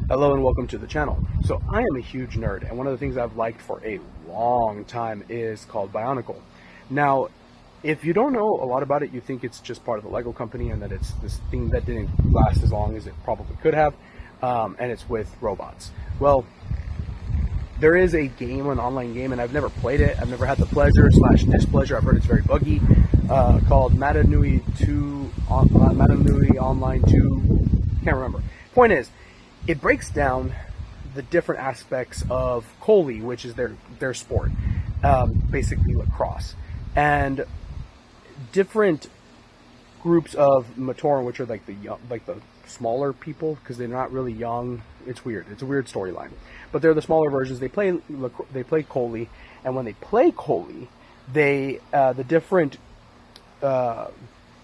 Hello and welcome to the channel. So I am a huge nerd, and one of the things I've liked for a long time is called Bionicle. Now, if you don't know a lot about it, you think it's just part of the Lego company and that it's this thing that didn't last as long as it probably could have, and it's with robots. Well, there is a game, an online game, and I've never played it. I've never had the pleasure / displeasure. I've heard it's very buggy, called Matanui Online 2. Can't remember. Point is, it breaks down the different aspects of Coley, which is their sport, basically lacrosse, and different groups of Matoran, which are like the smaller people, because they're not really young. It's weird. It's a weird storyline, but they're the smaller versions. They play Coley, and when they play Coley, the different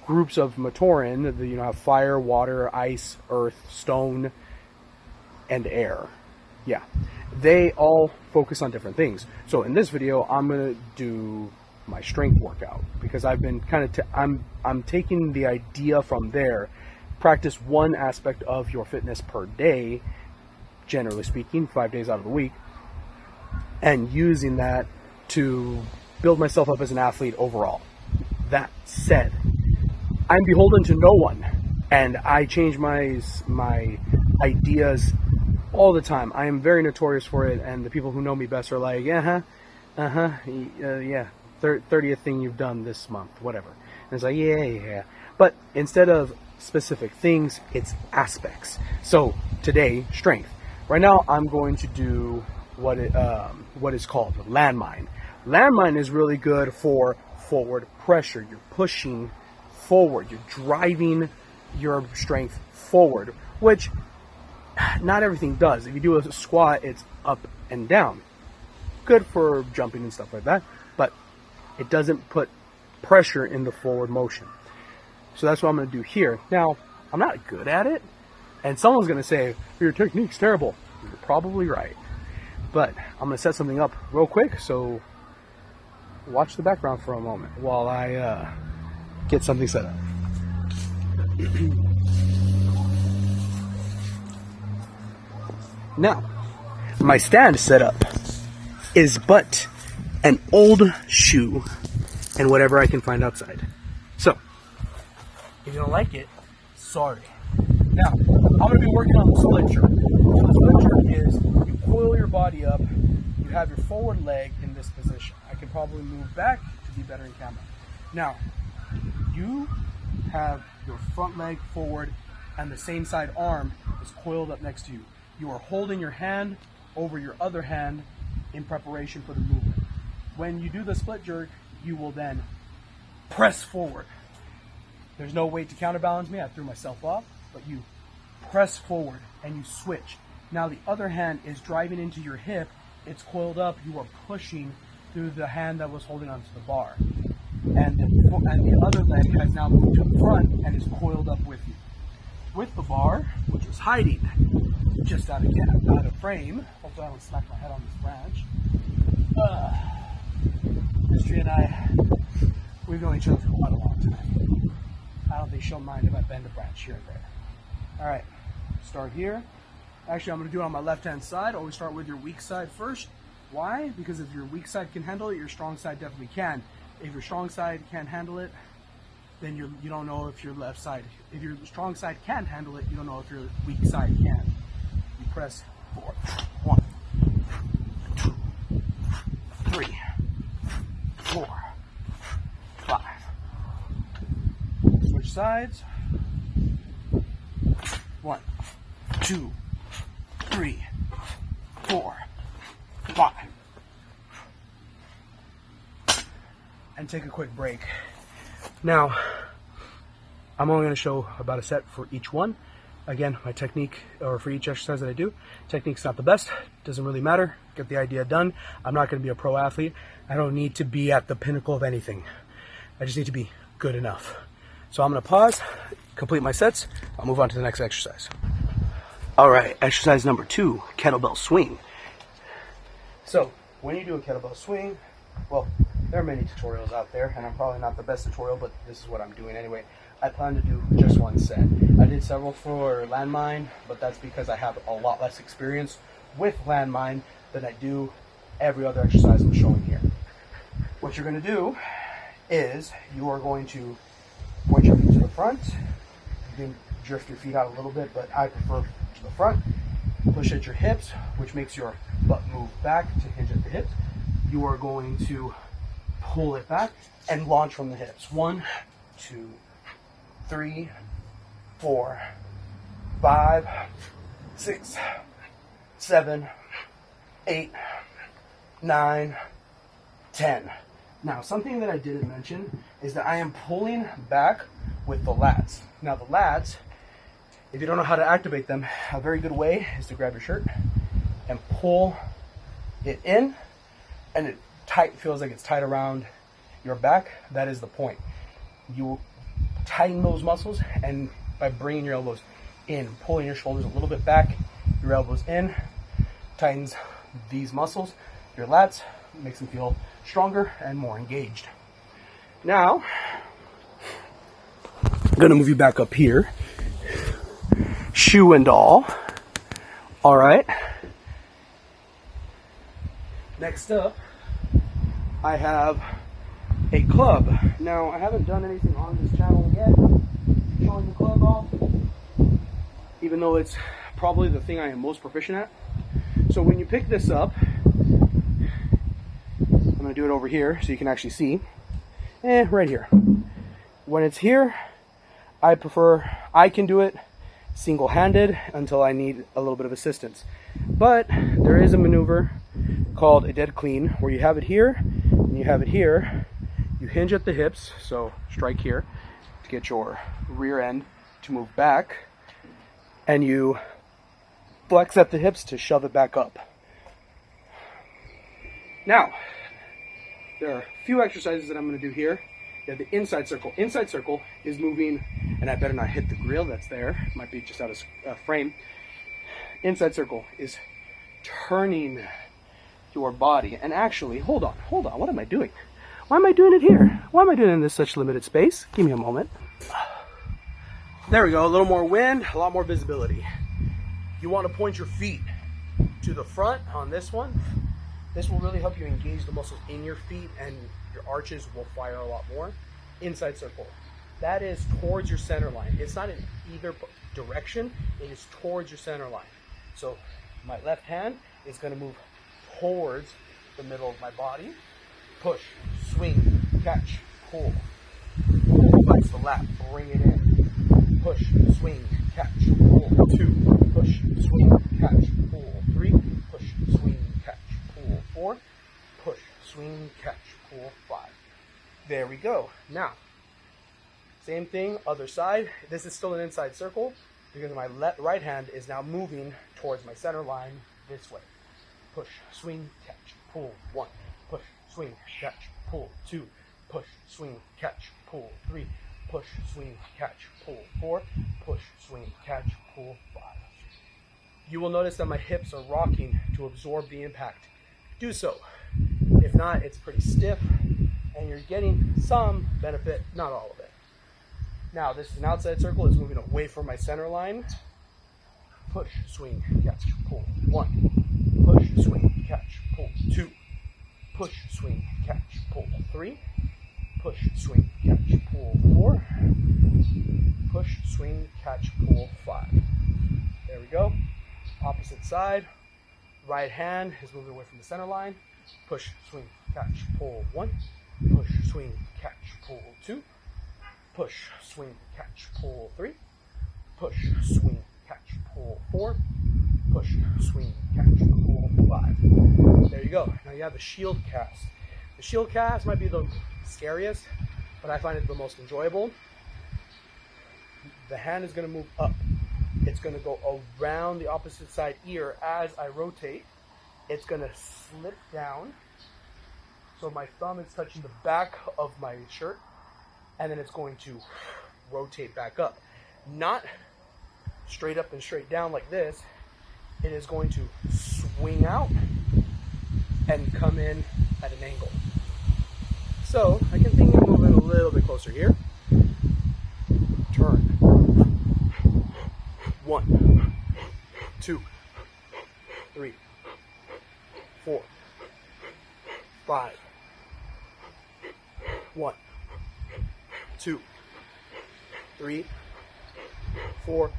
groups of Matoran, have fire, water, ice, earth, stone, and air. Yeah, they all focus on different things. So in this video, I'm gonna do my strength workout, because I've been I'm taking the idea from there. Practice one aspect of your fitness per day, generally speaking, 5 days out of the week, and using that to build myself up as an athlete overall. That said, I'm beholden to no one, and I change my ideas all the time. I am very notorious for it, and the people who know me best are like, yeah, 30th thing you've done this month, whatever. And it's like, yeah. But instead of specific things, it's aspects. So today, strength. Right now, I'm going to do what is called landmine. Landmine is really good for forward pressure. You're pushing forward. You're driving your strength forward, which not everything does. If you do a squat, it's up and down. Good for jumping and stuff like that, but it doesn't put pressure in the forward motion. So that's what I'm going to do here. Now, I'm not good at it, and someone's going to say, your technique's terrible. You're probably right. But I'm going to set something up real quick, so watch the background for a moment while I get something set up. Now, my stand setup is but an old shoe and whatever I can find outside. So, if you don't like it, sorry. Now, I'm going to be working on the split jerk. So the split jerk is you coil your body up, you have your forward leg in this position. I can probably move back to be better in camera. Now, you have your front leg forward and the same side arm is coiled up next to you. You are holding your hand over your other hand in preparation for the movement. When you do the split jerk, you will then press forward. There's no weight to counterbalance me. I threw myself off, but you press forward and you switch. Now the other hand is driving into your hip. It's coiled up. You are pushing through the hand that was holding onto the bar. And the other leg has now moved to the front and is coiled up with you. With the bar, which was hiding just out of frame. Hopefully I don't smack my head on this branch. Mystery and I, we've known each other for quite a long time. I don't think she'll mind if I bend a branch here and there. Alright, start here. Actually, I'm going to do it on my left-hand side. Always start with your weak side first. Why? Because if your weak side can handle it, your strong side definitely can. If your strong side can't handle it, then you don't know if your left side, if your strong side can't handle it, you don't know if your weak side can. You press forward. 1, 2, 3, 4, 5. Switch sides. 1, 2, 3, 4, 5. And take a quick break. Now, I'm only going to show about a set for each one. Again, my technique, or for each exercise that I do, technique's not the best. Doesn't really matter. Get the idea done. I'm not going to be a pro athlete. I don't need to be at the pinnacle of anything. I just need to be good enough. So I'm going to pause, complete my sets. I'll move on to the next exercise. All right, exercise number 2, kettlebell swing. So when you do a kettlebell swing, well, there are many tutorials out there, and I'm probably not the best tutorial, but this is what I'm doing anyway. I plan to do just one set. I did several for landmine, but that's because I have a lot less experience with landmine than I do every other exercise I'm showing here. What you're going to do is you are going to point your feet to the front. You can drift your feet out a little bit, but I prefer to the front. Push at your hips, which makes your butt move back to hinge at the hips. You are going to pull it back and launch from the hips. 1, 2, 3, 4, 5, 6, 7, 8, 9, 10. Now, something that I didn't mention is that I am pulling back with the lats. Now, the lats, if you don't know how to activate them, a very good way is to grab your shirt and pull it in, and it feels like it's tight around your back. That is the point. You tighten those muscles, and by bringing your elbows in, pulling your shoulders a little bit back, your elbows in, tightens these muscles, your lats, makes them feel stronger and more engaged. Now, I'm going to move you back up here. Shoe and all. All right. Next up, I have a club. Now, I haven't done anything on this channel yet showing the club off, even though it's probably the thing I am most proficient at. So when you pick this up, I'm going to do it over here so you can actually see. Right here. When it's here, I can do it single-handed until I need a little bit of assistance. But there is a maneuver called a dead clean where you have it here and you have it here. You hinge at the hips, so strike here to get your rear end to move back, and you flex at the hips to shove it back up. Now, there are a few exercises that I'm going to do here. You have the inside circle. Inside circle is moving, and I better not hit the grill that's there. It might be just out of frame. Inside circle is turning your body. And actually, hold on. What am I doing? Why am I doing it here? Why am I doing it in this such limited space? Give me a moment. There we go. A little more wind, a lot more visibility. You want to point your feet to the front on this one. This will really help you engage the muscles in your feet, and your arches will fire a lot more. Inside circle. That is towards your center line. It's not in either direction. It is towards your center line. So my left hand is going to move towards the middle of my body. Push, swing, catch, pull. Flex the lat, bring it in. Push, swing, catch, pull. 2. Push, swing, catch, pull. 3. Push, swing, catch, pull. 4. Push, swing, catch, pull. 5. There we go. Now, same thing, other side. This is still an inside circle because my right hand is now moving towards my center line this way. Push, swing, catch, pull. 1. Push, swing, catch, pull. 2. Push, swing, catch, pull. 3. Push, swing, catch, pull. 4. Push, swing, catch, pull. 5. You will notice that my hips are rocking to absorb the impact. Do so. If not, it's pretty stiff, and you're getting some benefit, not all of it. Now, this is an outside circle. It's moving away from my center line. Push, swing, catch, pull. 1. Push, swing, catch, pull. 2. Push, swing, catch, pull. 3. Push, swing, catch, pull. 4. Push, swing, catch, pull. 5. There we go. Opposite side. Right hand is moving away from the center line. Push, swing, catch, pull. 1. Push, swing, catch, pull. 2. Push, swing, catch, pull. 3. Push, swing, catch, pull. 4. Push, swing, catch, pull. 5. There you go. Now you have the shield cast. The shield cast might be the scariest, but I find it the most enjoyable. The hand is going to move up. It's going to go around the opposite side ear as I rotate. It's going to slip down. So my thumb is touching the back of my shirt, and then it's going to rotate back up. Not straight up and straight down like this. It is going to swing out and come in at an angle. So I can think of moving a little bit closer here. 1, 2, 3, 4, 5. 1, 2, 3, 4,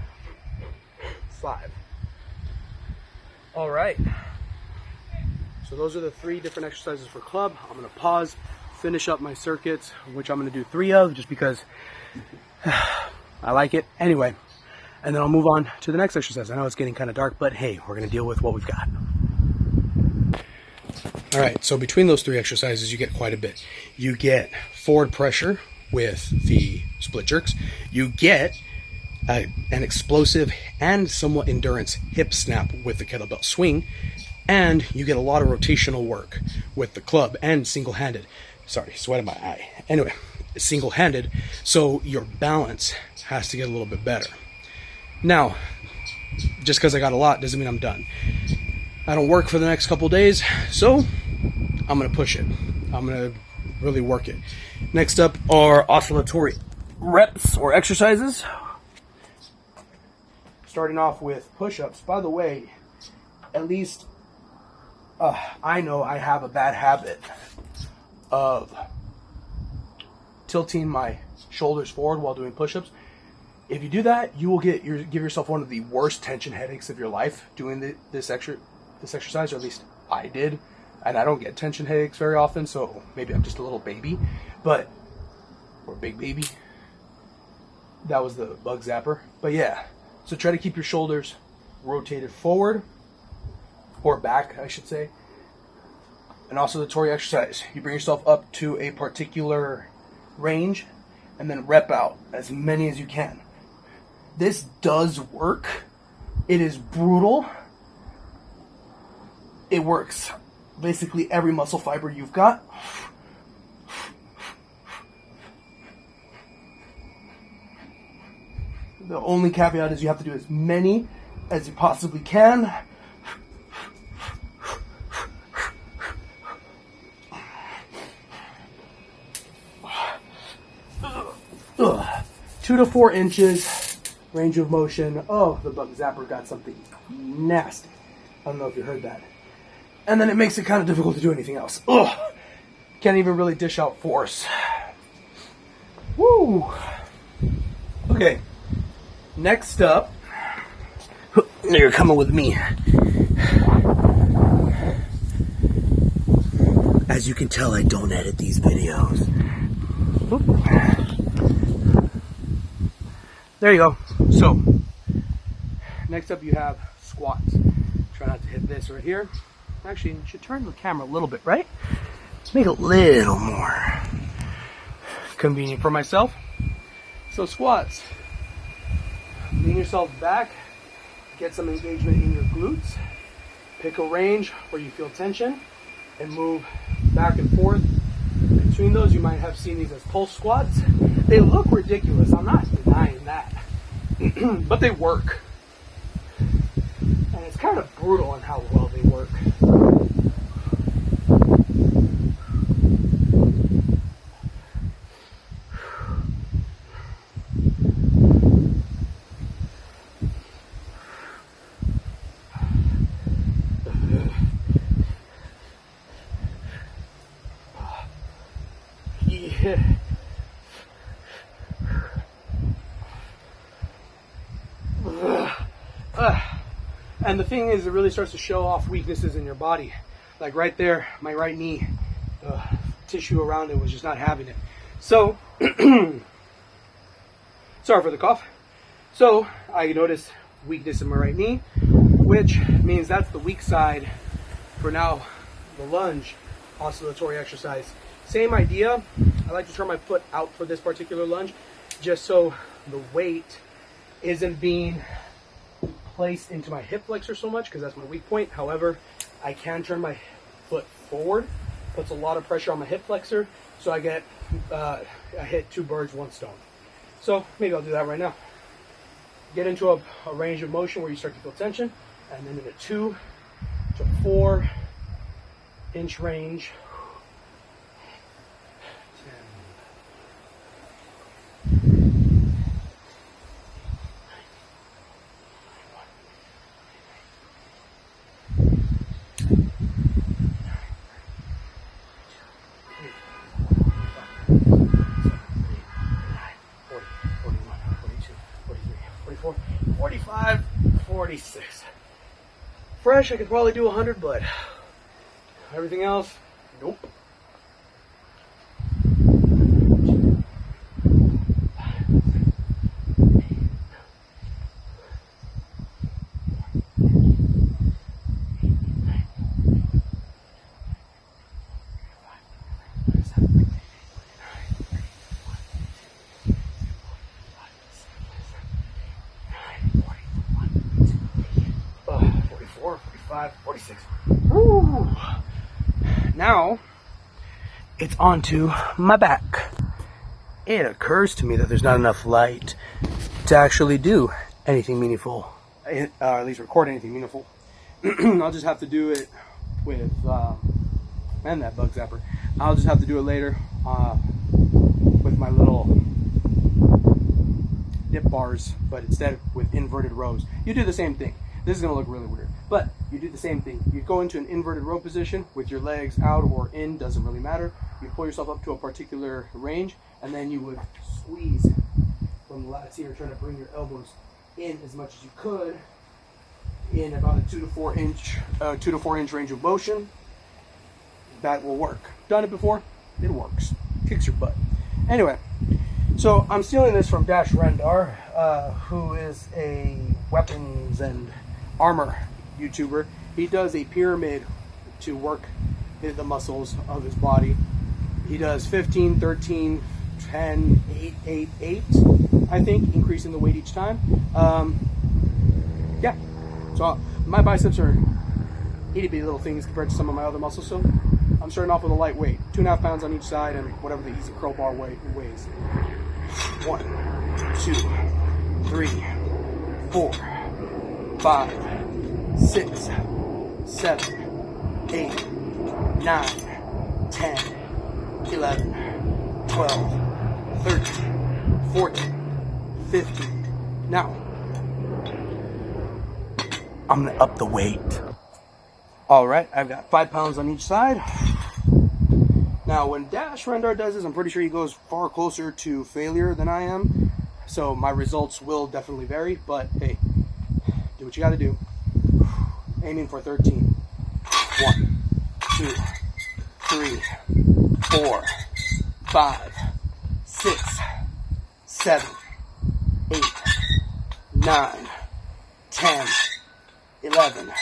5. All right. So those are the 3 different exercises for club. I'm going to pause, finish up my circuits, which I'm going to do 3 of just because I like it. Anyway, and then I'll move on to the next exercise. I know it's getting kind of dark, but hey, we're going to deal with what we've got. All right, so between those 3 exercises, you get quite a bit. You get forward pressure with the split jerks. You get an explosive and somewhat endurance hip snap with the kettlebell swing. And you get a lot of rotational work with the club and single-handed. Sorry, sweat in my eye. Anyway, single-handed, so your balance has to get a little bit better. Now, just because I got a lot doesn't mean I'm done. I don't work for the next couple days, so I'm going to push it. I'm going to really work it. Next up are oscillatory reps or exercises. Starting off with push-ups. By the way, at least I know I have a bad habit of tilting my shoulders forward while doing push-ups. If you do that, you will give yourself one of the worst tension headaches of your life doing this exercise, or at least I did. And I don't get tension headaches very often, so maybe I'm just a little baby, or big baby. That was the bug zapper. But yeah, so try to keep your shoulders rotated forward, or back, I should say. An oscillatory exercise. You bring yourself up to a particular range, and then rep out as many as you can. This does work. It is brutal. It works basically every muscle fiber you've got. The only caveat is you have to do as many as you possibly can. Ugh. 2 to 4 inches range of motion. Oh, the bug zapper got something nasty. I don't know if you heard that. And then it makes it kind of difficult to do anything else. Ugh. Can't even really dish out force. Woo. Okay. Next up, you're coming with me. As you can tell, I don't edit these videos. There you go. So, next up you have squats. Try not to hit this right here. Actually, you should turn the camera a little bit, right? Make it a little more convenient for myself. So squats. Lean yourself back. Get some engagement in your glutes. Pick a range where you feel tension and move back and forth. Between those, you might have seen these as pulse squats. They look ridiculous. I'm not denying that. But they work. And it's kind of brutal on how well they work. Yeah. And the thing is, it really starts to show off weaknesses in your body. Like right there, my right knee, tissue around it was just not having it. So, sorry for the cough. So, I noticed weakness in my right knee, which means that's the weak side for now, the lunge oscillatory exercise. Same idea. I like to turn my foot out for this particular lunge, just so the weight isn't being placed into my hip flexor so much, because that's my weak point. However, I can turn my foot forward, puts a lot of pressure on my hip flexor, so I hit 2 birds, 1 stone. So maybe I'll do that right now. Get into a range of motion where you start to feel tension, and then in a 2 to 4 inch range. 10, 46. Fresh, I could probably do 100, but everything else, nope. Woo. Now it's onto my back. It occurs to me that there's not enough light to actually do anything meaningful, or at least record anything meaningful. I'll just have to do it with man, that bug zapper. I'll just have to do it later with my little dip bars, but instead with inverted rows. You do the same thing. This is going to look really weird, but you do the same thing. You go into an inverted row position with your legs out or in, doesn't really matter. You pull yourself up to a particular range, and then you would squeeze from the lats here, trying to bring your elbows in as much as you could in about a 2 to 4 inch range of motion. That will work. Done it before? It works. Kicks your butt. Anyway, so I'm stealing this from Dash Rendar, who is a weapons and armor YouTuber. He does a pyramid to work the muscles of his body. He does 15, 13, 10, 8, 8, 8, I think, increasing the weight each time. Yeah, so my biceps are itty bitty little things compared to some of my other muscles, so I'm starting off with a light weight, 2.5 pounds on each side, and whatever the easy curl bar weighs. 1, 2, 3, 4, 5, 6, 7, 8, 9, 10, 11, 12, 13, 14, 15. Now, I'm gonna up the weight. All right, I've got 5 pounds on each side. Now, when Dash Rendar does this, I'm pretty sure he goes far closer to failure than I am. So my results will definitely vary, but hey, do what you gotta do. Aiming for 13. 1, 2, 3, 4, 5, 6, 7, 8, 9, 10, 11,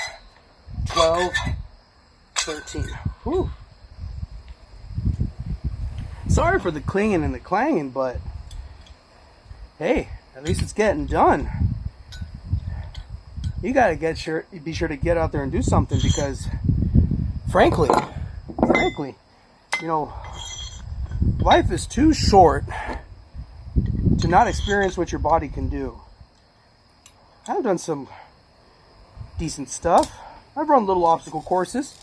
12, 13. Whew. Sorry for the clinging and the clanging, but hey, at least it's getting done. You gotta be sure to get out there and do something, because frankly, you know, life is too short to not experience what your body can do. I've done some decent stuff. I've run little obstacle courses.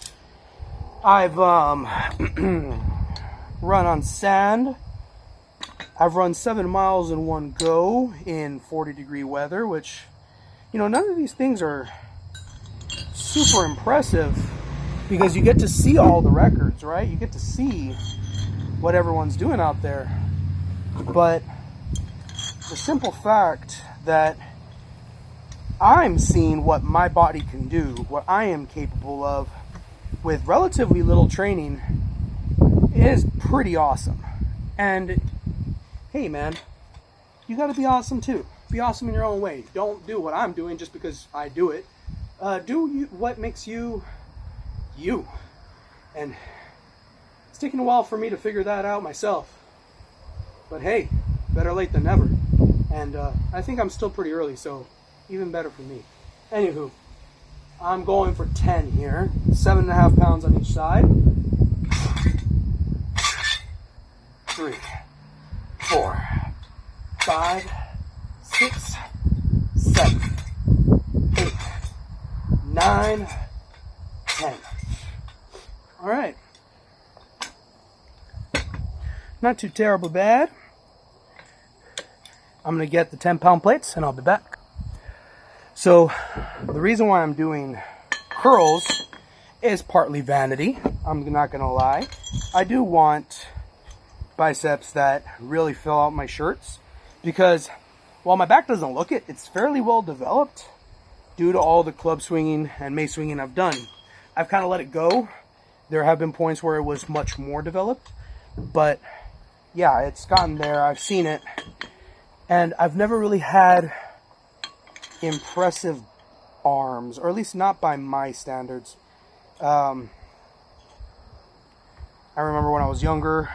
I've run on sand. I've run 7 miles in one go in 40-degree weather, which, you know, none of these things are super impressive because you get to see all the records, right? You get to see what everyone's doing out there. But the simple fact that I'm seeing what my body can do, what I am capable of with relatively little training, is pretty awesome. And hey, man, you got to be awesome too. Be awesome in your own way. Don't do what I'm doing just because I do it. Do what makes you you. And it's taken a while for me to figure that out myself. But hey, better late than never. And I think I'm still pretty early, so even better for me. Anywho, I'm going for 10 here. 7.5 pounds on each side. 3, 4, 5, 6, 7, 8, 9, 10. All right. Not too terrible bad. I'm going to get the 10-pound plates and I'll be back. So the reason why I'm doing curls is partly vanity. I'm not going to lie. I do want biceps that really fill out my shirts, because while my back doesn't look it, it's fairly well developed. due to all the club swinging and mace swinging I've done, I've kind of let it go. There have been points where it was much more developed, but yeah, it's gotten there. I've seen it, and I've never really had impressive arms, or at least not by my standards. I remember when I was younger,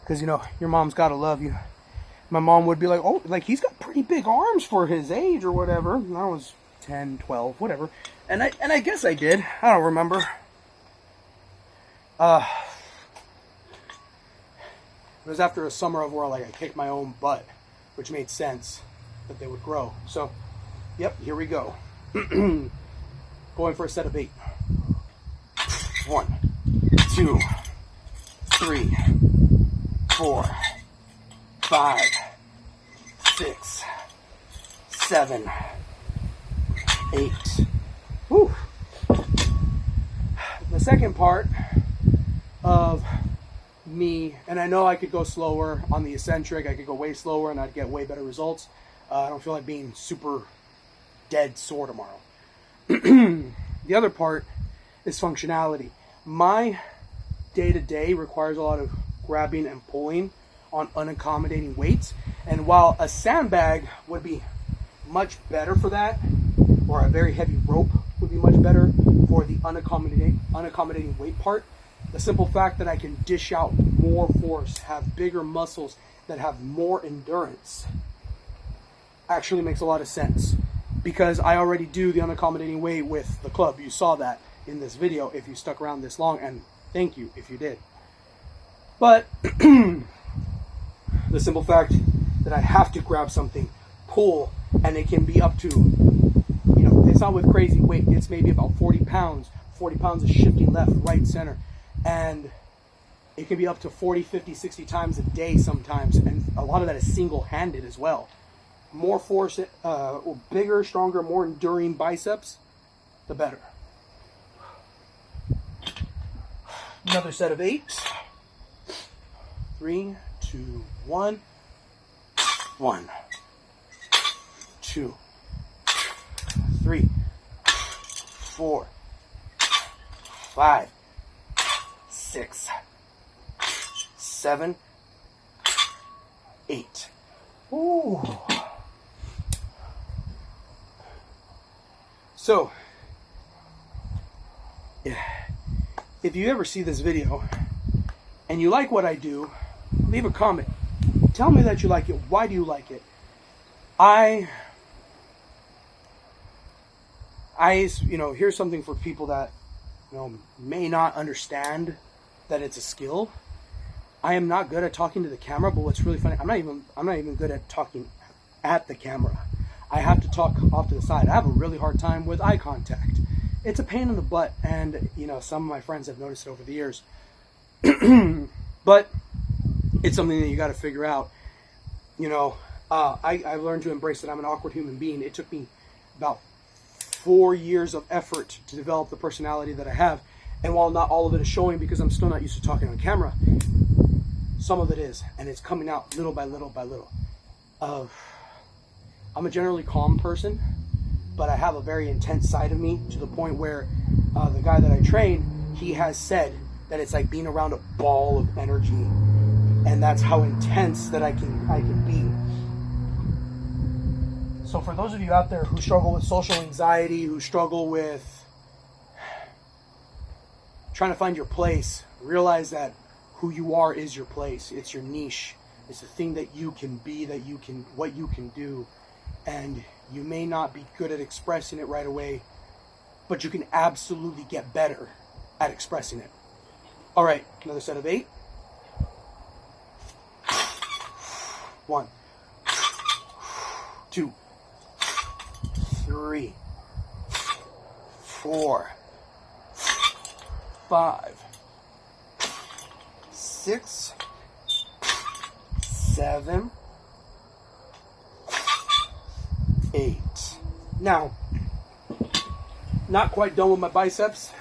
because, you know, your mom's gotta love you. My mom would be like, oh, like, he's got pretty big arms for his age or whatever. And I was 10, 12, whatever. And I guess I did. I don't remember. It was after a summer of where, like, I kicked my own butt, which made sense that they would grow. So, yep, here we go. Going for a set of 8. 1, 2, 3, 4, 5, 6, 7, 8. Whew. The second part of me, and I know I could go slower on the eccentric, I could go way slower and I'd get way better results. I don't feel like being super dead sore tomorrow. The other part is functionality. My day-to-day requires a lot of grabbing and pulling on unaccommodating weights, and while a sandbag would be much better for that, or a very heavy rope would be much better for the unaccommodating weight part, the simple fact that I can dish out more force, have bigger muscles that have more endurance, actually makes a lot of sense, because I already do the unaccommodating weight with the club. You saw that in this video if you stuck around this long, and thank you if you did. But the simple fact that I have to grab something, pull, and it can be up to, you know, it's not with crazy weight, it's maybe about 40 pounds. 40 pounds of shifting left, right, center. And it can be up to 40, 50, 60 times a day sometimes. And a lot of that is single-handed as well. More force, bigger, stronger, more enduring biceps, the better. Another set of 8. 3, 2, 1. 1, 2, 3, 4, 5, 6, 7, 8. Ooh. So, if you ever see this video and you like what I do, leave a comment. Tell me that you like it. Why do you like it? I here's something for people that, may not understand that it's a skill. I am not good at talking to the camera, but what's really funny, I'm not even good at talking at the camera. I have to talk off to the side. I have a really hard time with eye contact. It's a pain in the butt, and some of my friends have noticed it over the years. But it's something that you got to figure out. I've learned to embrace that I'm an awkward human being. It took me about 4 years of effort to develop the personality that I have. And while not all of it is showing because I'm still not used to talking on camera, some of it is. And it's coming out little by little by little. I'm a generally calm person, but I have a very intense side of me, to the point where the guy that I train, he has said that it's like being around a ball of energy. And that's how intense that I can be. So for those of you out there who struggle with social anxiety, who struggle with trying to find your place, realize that who you are is your place. It's your niche. It's the thing that you can be, what you can do. And you may not be good at expressing it right away, but you can absolutely get better at expressing it. All right, another set of 8. 1, 2, 3, 4, 5, 6, 7, 8. Now, not quite done with my biceps.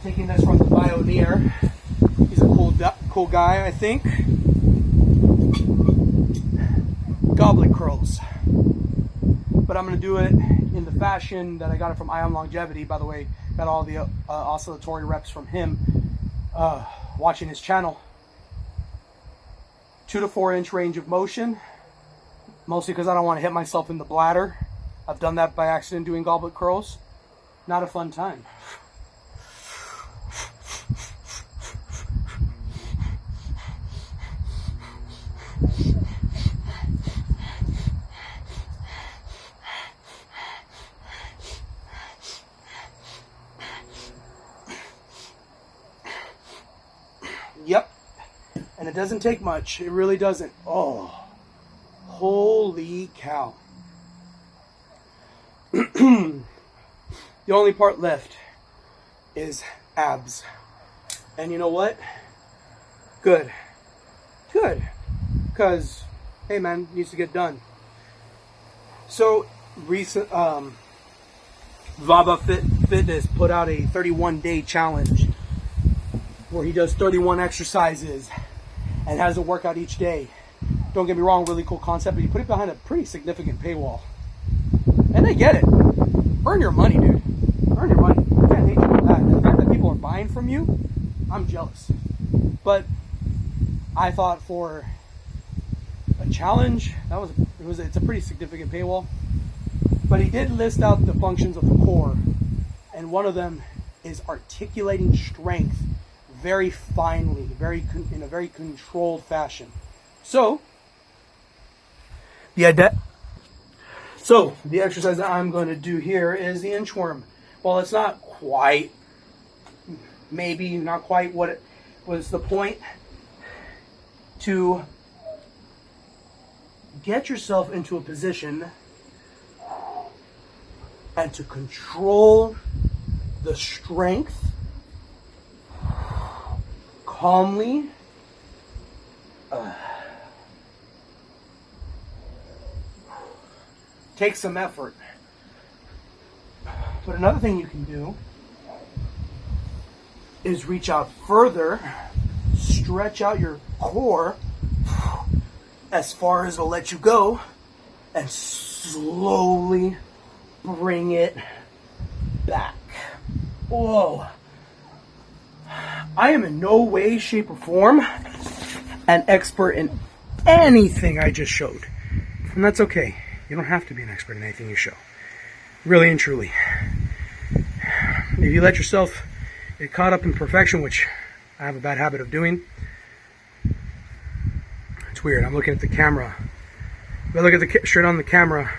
Taking this from the Pioneer. He's a cool guy, I think. Goblet curls. But but I'm going to do it in the fashion that I got it from Ion Longevity. By the way, got all the oscillatory reps from him, watching his channel. 2 to 4 inch range of motion, mostly because I don't want to hit myself in the bladder. I've done that by accident doing goblet curls. Not a fun time. Yep. And it doesn't take much. It really doesn't. Oh, holy cow. The only part left is abs. And you know what? Good. Good. Because, hey man, it needs to get done. So, recent, Vaba Fitness put out a 31-day challenge where he does 31 exercises and has a workout each day. Don't get me wrong, really cool concept, but you put it behind a pretty significant paywall. And I get it. Earn your money, dude. Earn your money. I can't hate you for that. The fact that people are buying from you, I'm jealous. But I thought for a challenge, it's a pretty significant paywall. But he did list out the functions of the core, and one of them is articulating strength very finely, in a very controlled fashion. So the exercise that I'm going to do here is the inchworm. Well, it's not quite, maybe not quite what it was the point, to get yourself into a position and to control the strength calmly. Take some effort. But another thing you can do is reach out further, stretch out your core as far as it'll let you go, and slowly bring it back. Whoa. I am in no way, shape, or form an expert in anything I just showed. And that's okay. You don't have to be an expert in anything you show. Really and truly. If you let yourself get caught up in perfection, which I have a bad habit of doing, it's weird. I'm looking at the camera. If I look at straight on the camera,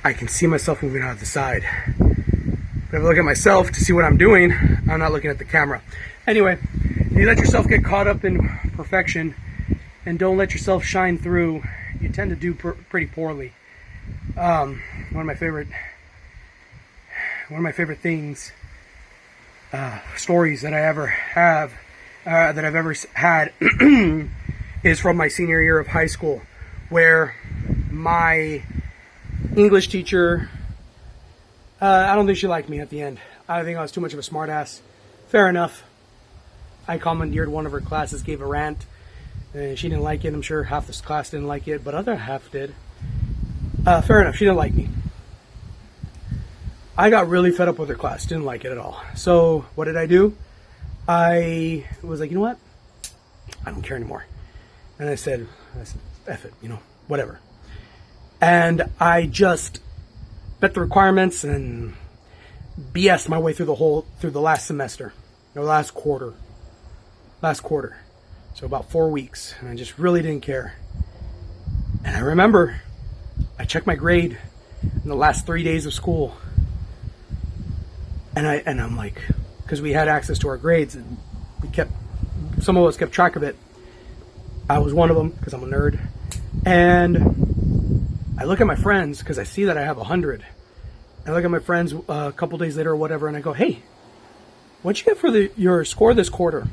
I can see myself moving out of the side. But if I look at myself to see what I'm doing, I'm not looking at the camera. Anyway, if you let yourself get caught up in perfection and don't let yourself shine through, you tend to do pretty poorly. One of my favorite things, stories that I ever have, that I've ever had, is from my senior year of high school, where my English teacher, I don't think she liked me at the end. I think I was too much of a smartass. Fair enough. I commandeered one of her classes, gave a rant. She didn't like it. I'm sure half this class didn't like it, but other half did. Fair enough. She didn't like me. I got really fed up with her class. Didn't like it at all. So what did I do? I was like, you know what? I don't care anymore. And I said, F it, whatever. And I just met the requirements and BS'd my way through the last semester, or last quarter. So about 4 weeks, and I just really didn't care. And I remember I checked my grade in the last 3 days of school, and I'm like, because we had access to our grades and some of us kept track of it. I was one of them because I'm a nerd, and I look at my friends because I see that I have 100. I look at my friends a couple days later or whatever, and I go, "Hey, what'd you get for your score this quarter?"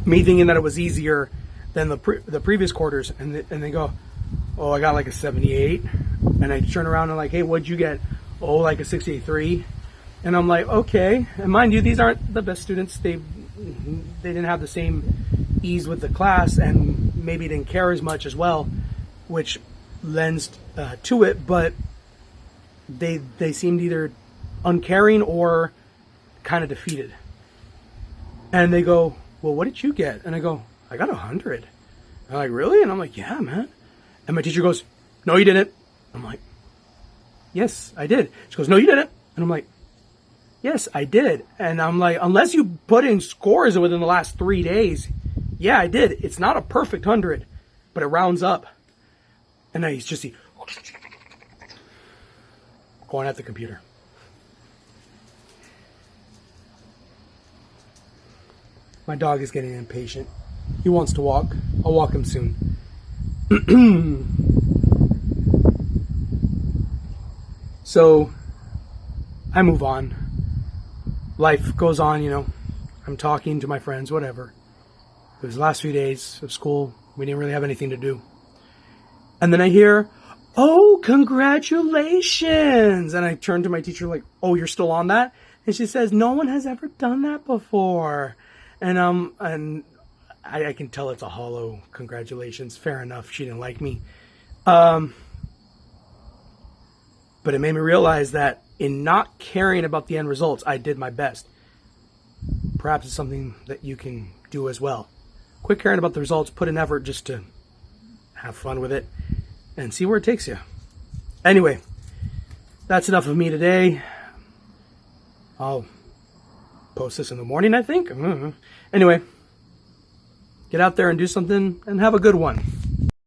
Me thinking that it was easier than the previous quarters, and they go, "Oh, I got like a 78." And I turn around and like, "Hey, what'd you get?" "Oh, like a 63." And I'm like, okay. And mind you, these aren't the best students. They didn't have the same ease with the class, and maybe didn't care as much as well, which lens to it, but they seemed either uncaring or kind of defeated. And they go, well, what did you get? And I go, I got 100. They're like, really? And I'm like, yeah, man. And my teacher goes, no, you didn't. I'm like, yes, I did. She goes, no, you didn't. And I'm like, yes, I did. And I'm like, unless you put in scores within the last 3 days, yeah, I did. It's not a perfect 100, but it rounds up. And then he's just going at the computer. My dog is getting impatient. He wants to walk. I'll walk him soon. So I move on. Life goes on, you know. I'm talking to my friends, whatever. It was the last few days of school. We didn't really have anything to do. And then I hear, oh, congratulations. And I turn to my teacher like, oh, you're still on that? And she says, no one has ever done that before. And I can tell it's a hollow congratulations. Fair enough. She didn't like me. But it made me realize that in not caring about the end results, I did my best. Perhaps it's something that you can do as well. Quit caring about the results. Put in effort just to have fun with it and see where it takes you. Anyway, that's enough of me today. I'll post this in the morning, I think. Anyway, get out there and do something and have a good one.